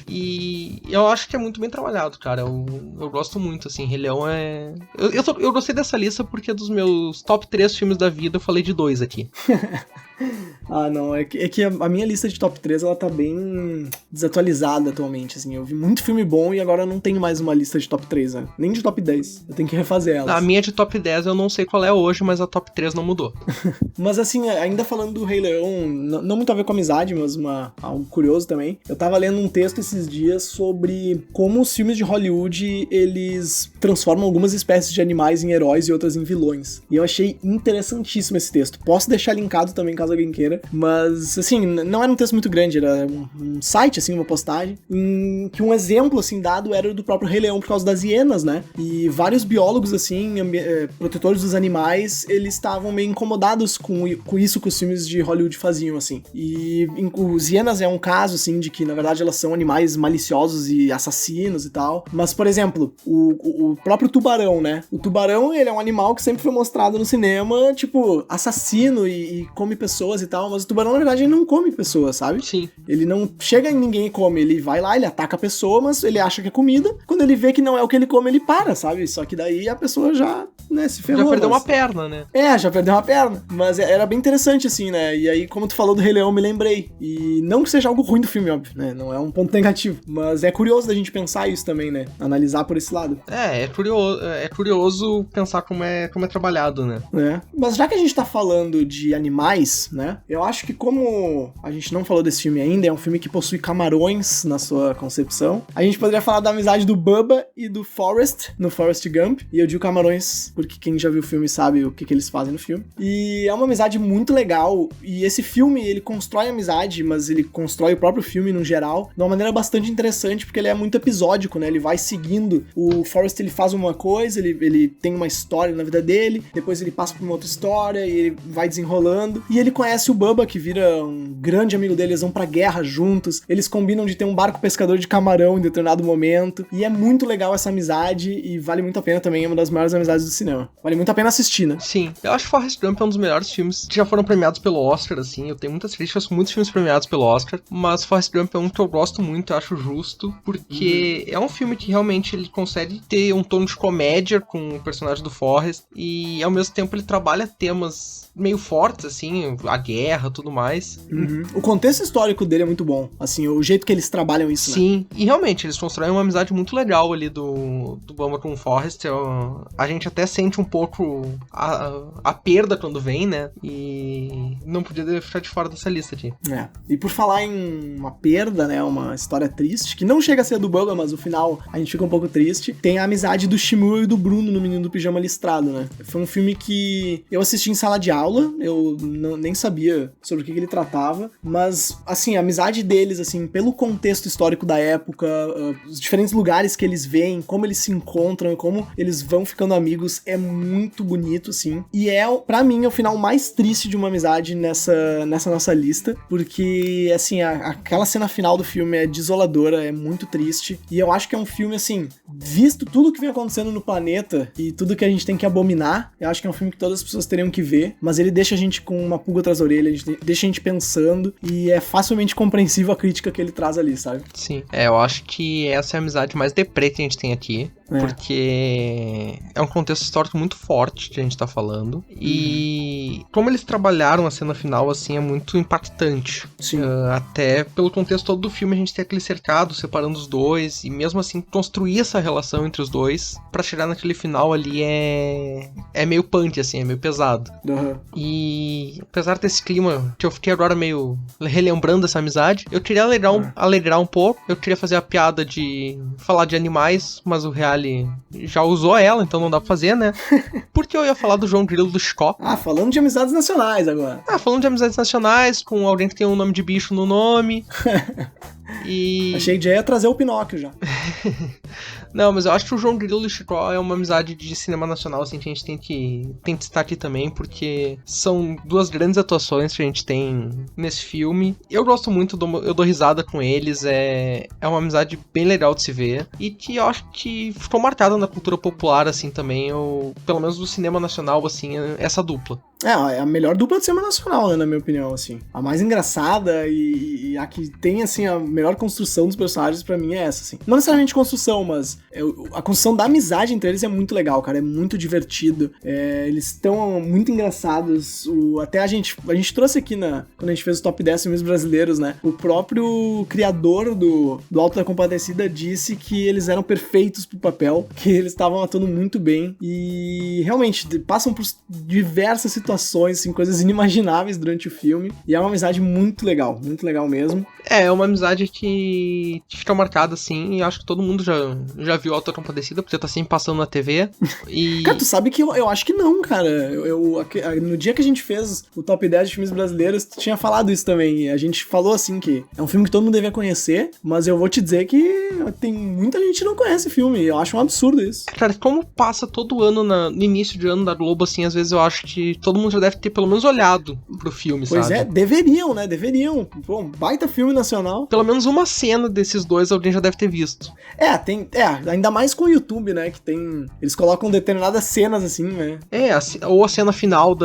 B: E eu acho que é muito bem trabalhado, cara. Eu gosto muito, assim, Rei Leão é... Eu gostei dessa lista porque dos meus top 3 filmes da vida eu falei de 2 aqui.
A: Não, é que a minha lista de top 3, ela tá bem desatualizada atualmente, assim, eu vi muito filme bom e agora eu não tenho mais uma lista de top 3, né? Nem de top 10, eu tenho que refazer elas.
B: A minha de top 10 eu não sei qual é hoje, mas a top 3 não mudou.
A: Mas assim, ainda falando do Rei Leão, não muito a ver com amizade, mas algo curioso também, eu tava lendo um texto esses dias sobre como os filmes de Hollywood, eles transformam algumas espécies de animais em heróis e outras em vilões, e eu achei interessantíssimo esse texto. Posso deixar linkado também, caso alguém queira, mas, assim, não era um texto muito grande, era um site, assim, uma postagem, em que um exemplo, assim, dado era do próprio Rei Leão por causa das hienas, né? E vários biólogos, assim, protetores dos animais, eles estavam meio incomodados com isso que os filmes de Hollywood faziam, assim. E os hienas é um caso, assim, de que, na verdade, elas são animais maliciosos e assassinos e tal. Mas, por exemplo, o próprio tubarão, né? O tubarão, ele é um animal que sempre foi mostrado no cinema, tipo, assassino e come pessoas e tal, mas o tubarão, na verdade, ele não come pessoas, sabe?
B: Sim.
A: Ele não chega em ninguém e come, ele vai lá, ele ataca a pessoa, mas ele acha que é comida. Quando ele vê que não é o que ele come, ele para, sabe? Só que daí a pessoa já, né, se ferrou.
B: Já perdeu uma perna, né?
A: Já perdeu uma perna. Mas era bem interessante, assim, né? E aí, como tu falou do Rei Leão, eu me lembrei. E não que seja algo ruim do filme, óbvio, né? Não é um ponto negativo. Mas é curioso da gente pensar isso também, né? Analisar por esse lado.
B: É curioso pensar como é trabalhado, né?
A: Mas já que a gente tá falando de animais, né? Eu acho que como a gente não falou desse filme ainda, é um filme que possui camarões na sua concepção, a gente poderia falar da amizade do Bubba e do Forrest, no Forrest Gump. E eu digo camarões porque quem já viu o filme sabe o que eles fazem no filme. E é uma amizade muito legal, e esse filme, ele constrói amizade, mas ele constrói o próprio filme no geral, de uma maneira bastante interessante, porque ele é muito episódico, né? Ele vai seguindo. O Forrest, ele faz uma coisa, ele tem uma história na vida dele, depois ele passa por uma outra história, e ele vai desenrolando, e ele conhece o Bubba, que vira um grande amigo dele, eles vão pra guerra juntos, eles combinam de ter um barco pescador de camarão em determinado momento, e é muito legal essa amizade, e vale muito a pena também, é uma das maiores amizades do cinema. Vale muito a pena assistir, né?
B: Sim, eu acho que Forrest Gump é um dos melhores filmes que já foram premiados pelo Oscar, assim, eu tenho muitas críticas com muitos filmes premiados pelo Oscar, mas Forrest Gump é um que eu gosto muito, eu acho justo, porque é um filme que realmente ele consegue ter um tom de comédia com o personagem do Forrest, e ao mesmo tempo ele trabalha temas meio fortes, assim, a guerra, tudo mais.
A: O contexto histórico dele é muito bom, assim, o jeito que eles trabalham isso,
B: Sim,
A: né?
B: E realmente, eles constroem uma amizade muito legal ali do Bumba com o Forrest. A gente até sente um pouco a perda quando vem, né? E não podia deixar de fora dessa lista aqui.
A: E por falar em uma perda, né, uma história triste, que não chega a ser a do Bubba, mas no final a gente fica um pouco triste, tem a amizade do Shmuel e do Bruno no Menino do Pijama Listrado, né? Foi um filme que eu assisti em sala de aula, eu nem sabia sobre o que ele tratava, mas, assim, a amizade deles, assim, pelo contexto histórico da época, os diferentes lugares que eles veem, como eles se encontram, como eles vão ficando amigos, é muito bonito, assim, e pra mim, é o final mais triste de uma amizade nessa nossa lista, porque, assim, aquela cena final do filme é desoladora, é muito triste, e eu acho que é um filme, assim, visto tudo que vem acontecendo no planeta e tudo que a gente tem que abominar, eu acho que é um filme que todas as pessoas teriam que ver, mas ele deixa a gente com uma pulga atrás da orelha, deixa a gente pensando, e é facilmente compreensível a crítica que ele traz ali, sabe?
B: Sim, eu acho que essa é a amizade mais deprê que a gente tem aqui, porque é um contexto histórico muito forte que a gente tá falando, e como eles trabalharam a cena final, assim, é muito impactante.
A: Sim.
B: Até pelo contexto todo do filme, a gente tem aquele cercado separando os dois, e mesmo assim, construir essa relação entre os dois, pra chegar naquele final ali é meio punk, assim, é meio pesado. E apesar desse clima, que eu fiquei agora meio relembrando essa amizade, eu queria alegrar um pouco, eu queria fazer a piada de falar de animais, mas o reality ele já usou ela, então não dá pra fazer, né? Porque eu ia falar do João Grilo do Chicó.
A: Falando de amizades nacionais agora.
B: Falando de amizades nacionais, com alguém que tem um nome de bicho no nome.
A: Achei que já ia trazer o Pinóquio já.
B: Não, mas eu acho que o João Grilo e o Chicó é uma amizade de cinema nacional, assim, que a gente tem que citar aqui também, porque são duas grandes atuações que a gente tem nesse filme. Eu gosto muito, eu dou risada com eles, é uma amizade bem legal de se ver, e que eu acho que ficou marcada na cultura popular, assim, também, pelo menos do cinema nacional, assim, essa dupla.
A: É a melhor dupla de cinema nacional, né, na minha opinião, assim. A mais engraçada e a que tem, assim, a melhor construção dos personagens pra mim é essa, assim. Não necessariamente construção, mas a construção da amizade entre eles é muito legal, cara. É muito divertido. Eles estão muito engraçados. Até a gente trouxe aqui quando a gente fez o top 10 filmes brasileiros, né? O próprio criador do Auto da Compadecida disse que eles eram perfeitos pro papel, que eles estavam atuando muito bem e realmente passam por diversas situações, assim, coisas inimagináveis durante o filme. E é uma amizade muito legal mesmo.
B: É uma amizade que fica marcada, assim, e acho que todo mundo já viu Auto da Compadecida, porque tá sempre passando na TV.
A: Cara, tu sabe que eu acho que não, cara. No dia que a gente fez o top 10 de filmes brasileiros, tu tinha falado isso também. A gente falou, assim, que é um filme que todo mundo devia conhecer, mas eu vou te dizer que tem muita gente que não conhece o filme. Eu acho um absurdo isso.
B: Cara, como passa todo ano no início de ano da Globo, assim, às vezes eu acho que todo mundo já deve ter pelo menos olhado pro filme,
A: pois
B: sabe?
A: Pois deveriam, né? Deveriam. Pô, um baita filme nacional.
B: Pelo menos uma cena desses dois alguém já deve ter visto.
A: Ainda mais com o YouTube, né? Que tem... Eles colocam determinadas cenas, assim, né?
B: Ou a cena final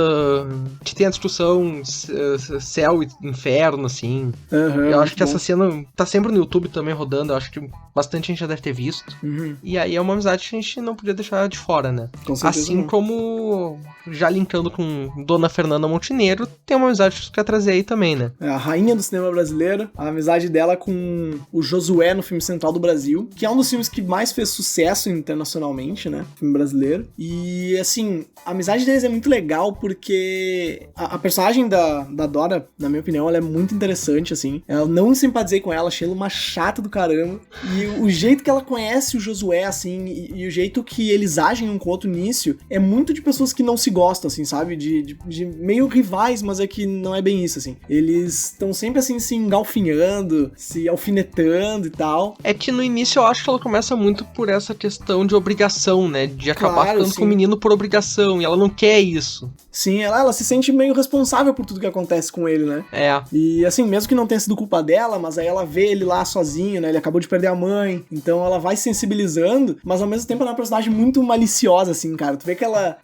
B: que tem a discussão céu e inferno, assim. Eu acho que essa cena tá sempre no YouTube também rodando, eu acho que bastante gente já deve ter visto. E aí é uma amizade que a gente não podia deixar de fora, né?
A: Com certeza
B: assim
A: não.
B: Como, já linkando com Dona Fernanda Montenegro, tem uma amizade que tu quer trazer aí também, né?
A: A rainha do cinema brasileiro, a amizade dela com o Josué no filme Central do Brasil, que é um dos filmes que mais fez sucesso internacionalmente, né? Filme brasileiro. E, assim, a amizade deles é muito legal porque a personagem da Dora, na minha opinião, ela é muito interessante, assim. Eu não simpatizei com ela, achei ela uma chata do caramba. E o jeito que ela conhece o Josué, assim, e o jeito que eles agem um com o outro no início, é muito de pessoas que não se gostam, assim, sabe? De meio rivais, mas é que não é bem isso, assim. Eles estão sempre, assim, se engalfinhando, se alfinetando e tal.
B: É que no início eu acho que ela começa muito por essa questão de obrigação, né? De acabar ficando com o menino por obrigação, e ela não quer isso.
A: Sim, ela se sente meio responsável por tudo que acontece com ele, né? E, assim, mesmo que não tenha sido culpa dela, mas aí ela vê ele lá sozinho, né? Ele acabou de perder a mãe, então ela vai se sensibilizando, mas ao mesmo tempo ela é uma personagem muito maliciosa, assim, cara. Tu vê que ela,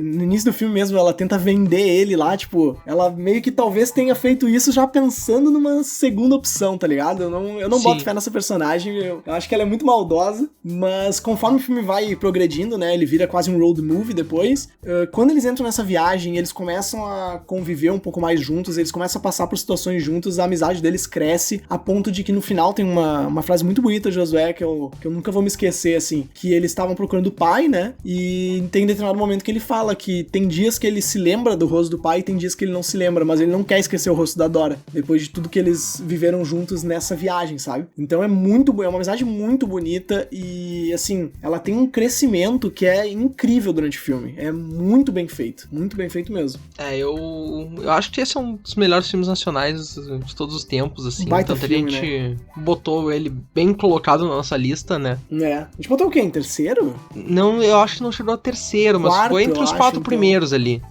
A: no início do filme mesmo, ela tenta vender ele lá, tipo, ela meio que talvez tenha feito isso já pensando numa segunda opção, tá ligado? Eu não boto fé nessa personagem, eu acho que ela é muito maldosa, mas conforme o filme vai progredindo, né, ele vira quase um road movie depois, quando eles entram nessa viagem, eles começam a conviver um pouco mais juntos, eles começam a passar por situações juntos, a amizade deles cresce, a ponto de que no final tem uma frase muito bonita de Josué, que eu nunca vou me esquecer, assim, que eles estavam procurando o pai, né, e tem determinado momento que ele fala que tem dias que ele se lembra do rosto do pai e tem dias que ele não se lembra, mas ele não quer esquecer o rosto da Dora, depois de tudo que eles viveram juntos nessa viagem, sabe? Então é uma amizade muito bonita e, assim, ela tem um crescimento que é incrível durante o filme. É muito bem feito mesmo.
B: Eu acho que esse é um dos melhores filmes nacionais de todos os tempos, assim.
A: Baita
B: Tanto
A: filme,
B: a gente botou ele bem colocado na nossa lista, né?
A: A gente botou o quê? Em terceiro?
B: Não, eu acho que não chegou a terceiro, mas foi entre os 4 primeiros ali.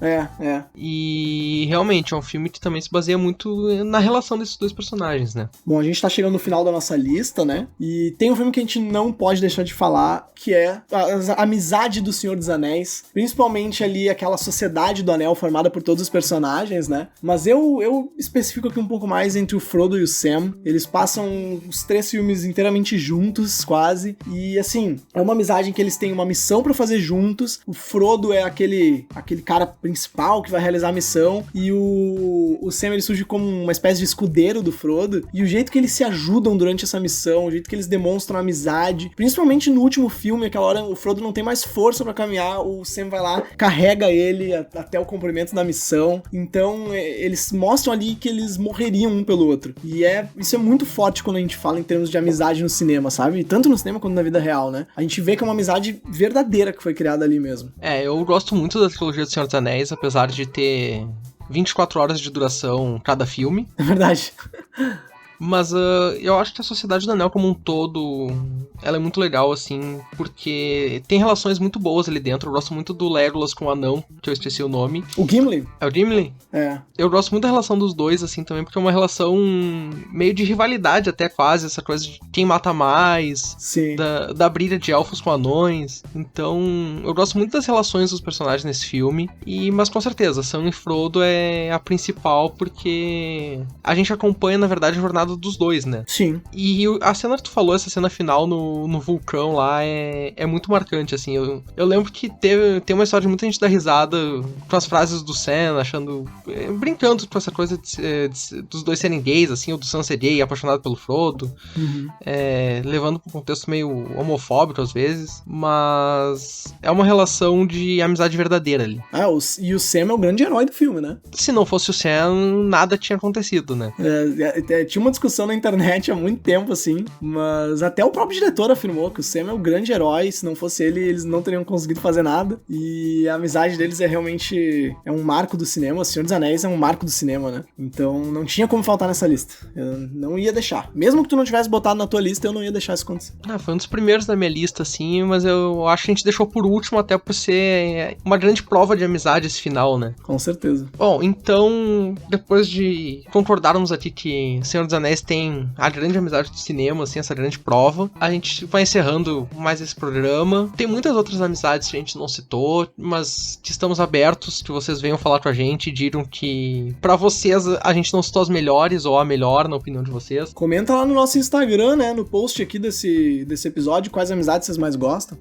B: E realmente é um filme que também se baseia muito na relação desses dois personagens, né?
A: Bom, a gente tá chegando no final da nossa lista, né? E tem um filme que a gente não pode deixar de falar, que é a amizade do Senhor dos Anéis. Principalmente ali aquela sociedade do Anel formada por todos os personagens, né? Mas eu especifico aqui um pouco mais entre o Frodo e o Sam. Eles passam os 3 filmes inteiramente juntos, quase. E, assim, é uma amizade em que eles têm uma missão pra fazer juntos. O Frodo é aquele cara principal que vai realizar a missão. E o o Sam ele surge como uma espécie de escudeiro do Frodo, e o jeito que eles se ajudam durante essa missão, o jeito que eles demonstram amizade, principalmente no último filme, aquela hora o Frodo não tem mais força pra caminhar, o Sam vai lá, carrega ele até o cumprimento da missão. Então eles mostram ali que eles morreriam um pelo outro, e isso é muito forte quando a gente fala em termos de amizade no cinema, sabe? Tanto no cinema quanto na vida real, né? A gente vê que é uma amizade verdadeira que foi criada ali mesmo.
B: Eu gosto muito da trilogia do Senhor dos Anéis, apesar de ter 24 horas de duração cada filme.
A: É verdade.
B: Mas eu acho que a Sociedade do Anel como um todo, ela é muito legal, assim, porque tem relações muito boas ali dentro. Eu gosto muito do Legolas com o anão, que eu esqueci o nome.
A: O Gimli?
B: É o Gimli?
A: É.
B: Eu gosto muito da relação dos dois, assim, também, porque é uma relação meio de rivalidade até quase, essa coisa de quem mata mais.
A: Sim.
B: Da briga de elfos com anões. Então, eu gosto muito das relações dos personagens nesse filme. Mas com certeza, Sam e Frodo é a principal, porque a gente acompanha, na verdade, a jornada dos dois, né?
A: Sim.
B: E a cena que tu falou, essa cena final no vulcão lá, é muito marcante, assim. Eu lembro que tem uma história de muita gente dar risada com as frases do Sam, achando... brincando com essa coisa dos dois serem gays, assim, o do Sam ser gay, apaixonado pelo Frodo.
A: Uhum.
B: Levando pra um contexto meio homofóbico, às vezes. Mas é uma relação de amizade verdadeira ali.
A: E o Sam é o grande herói do filme, né?
B: Se não fosse o Sam, nada tinha acontecido, né?
A: Tinha uma discussão na internet há muito tempo, assim, mas até o próprio diretor afirmou que o Sam é o grande herói, se não fosse ele, eles não teriam conseguido fazer nada, e a amizade deles é realmente um marco do cinema. O Senhor dos Anéis é um marco do cinema, né? Então não tinha como faltar nessa lista. Eu não ia deixar. Mesmo que tu não tivesse botado na tua lista, eu não ia deixar isso acontecer.
B: Foi um dos primeiros da minha lista, assim, mas eu acho que a gente deixou por último até por ser uma grande prova de amizade esse final, né?
A: Com certeza.
B: Bom, então, depois de concordarmos aqui que Senhor dos Anéis tem a grande amizade do cinema, assim, essa grande prova, a gente vai encerrando mais esse programa. Tem muitas outras amizades que a gente não citou, mas que estamos abertos, que vocês venham falar com a gente e digam que pra vocês a gente não citou as melhores ou a melhor, na opinião de vocês.
A: Comenta lá no nosso Instagram, né, no post aqui desse episódio, quais amizades vocês mais gostam.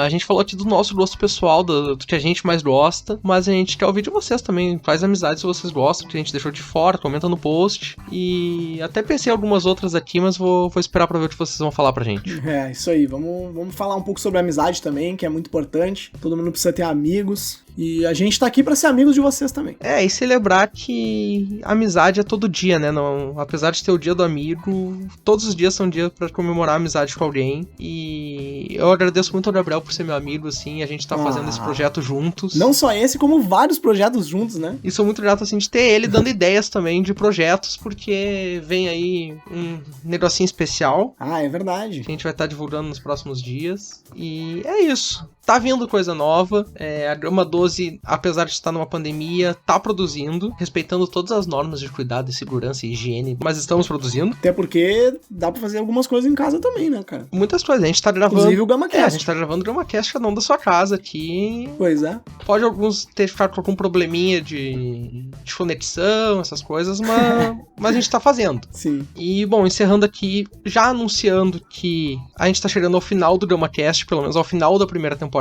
B: A gente falou aqui do nosso gosto pessoal, do que a gente mais gosta, mas a gente quer ouvir de vocês também, quais amizades vocês gostam, que a gente deixou de fora, comenta no post. E até pensei em algumas outras aqui, mas vou esperar pra ver o que vocês vão falar pra gente.
A: Isso aí, vamos falar um pouco sobre amizade também, que é muito importante. Todo mundo precisa ter amigos. E a gente tá aqui pra ser amigos de vocês também.
B: E celebrar que a amizade é todo dia, né? Não, apesar de ter o dia do amigo, todos os dias são dias pra comemorar a amizade com alguém. E eu agradeço muito ao Gabriel por ser meu amigo, assim, a gente tá fazendo esse projeto juntos.
A: Não só esse, como vários projetos juntos, né?
B: E sou muito grato, assim, de ter ele dando ideias também de projetos, porque vem aí um negocinho especial.
A: É verdade.
B: Que a gente vai estar divulgando nos próximos dias. E é isso. Tá vindo coisa nova, a Grama 12, apesar de estar numa pandemia, tá produzindo, respeitando todas as normas de cuidado e segurança e higiene, mas estamos produzindo.
A: Até porque dá pra fazer algumas coisas em casa também, né, cara?
B: Muitas coisas, a gente tá gravando...
A: Inclusive o GamaCast.
B: A gente tá gravando o GamaCast, cada um da sua casa aqui.
A: Pois é.
B: Pode alguns ter ficado com algum probleminha de conexão, essas coisas, mas a gente tá fazendo.
A: Sim.
B: E, bom, encerrando aqui, já anunciando que a gente tá chegando ao final do GamaCast, pelo menos ao final da primeira temporada.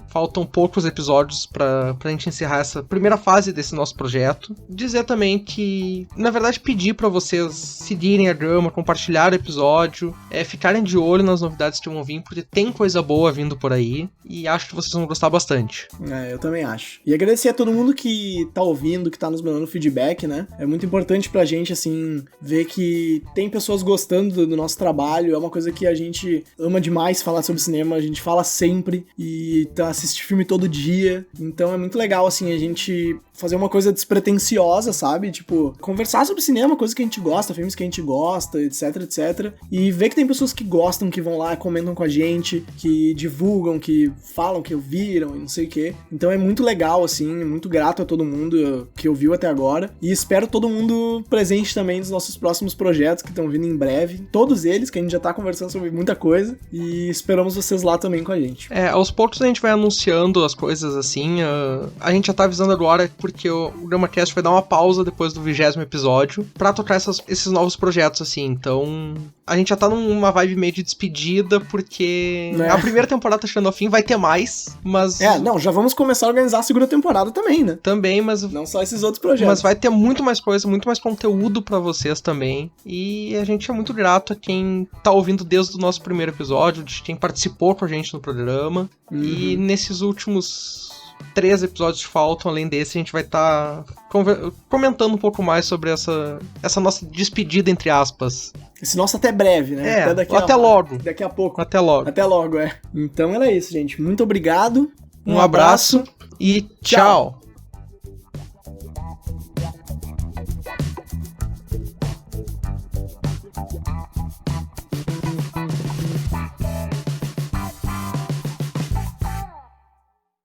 B: Faltam poucos episódios pra gente encerrar essa primeira fase desse nosso projeto. Dizer também que, na verdade, pedir pra vocês seguirem a Grama, compartilhar o episódio, ficarem de olho nas novidades que vão vir, porque tem coisa boa vindo por aí, e acho que vocês vão gostar bastante.
A: Eu também acho. E agradecer a todo mundo que tá ouvindo, que tá nos mandando feedback, né? É muito importante pra gente, assim, ver que tem pessoas gostando do nosso trabalho. É uma coisa que a gente ama demais falar sobre cinema, a gente fala sempre, e assistir filme todo dia. Então é muito legal, assim, a gente fazer uma coisa despretensiosa, sabe? Tipo, conversar sobre cinema, coisas que a gente gosta, filmes que a gente gosta, etc, etc. E ver que tem pessoas que gostam, que vão lá, comentam com a gente, que divulgam, que falam que ouviram e não sei o quê. Então é muito legal, assim, muito grato a todo mundo que ouviu até agora. E espero todo mundo presente também nos nossos próximos projetos que estão vindo em breve. Todos eles, que a gente já tá conversando sobre muita coisa. E esperamos vocês lá também com a gente.
B: Aos poucos a gente vai anunciando as coisas assim. A gente já tá avisando agora, porque o GramaCast vai dar uma pausa depois do 20º episódio pra tocar esses novos projetos, assim. Então, a gente já tá numa vibe meio de despedida, porque a primeira temporada tá chegando ao fim, vai ter mais, mas...
A: já vamos começar a organizar a segunda temporada também, né?
B: Também, mas...
A: Não só esses outros projetos.
B: Mas vai ter muito mais coisa, muito mais conteúdo pra vocês também. E a gente é muito grato a quem tá ouvindo desde o nosso primeiro episódio, de quem participou com a gente no programa. E nesses últimos 3 episódios que faltam, além desse, a gente vai estar comentando um pouco mais sobre essa nossa despedida, entre aspas.
A: Esse nosso até breve, né?
B: Até logo.
A: Daqui a pouco.
B: Até logo.
A: Até logo, Então era isso, gente. Muito obrigado.
B: Um abraço e tchau.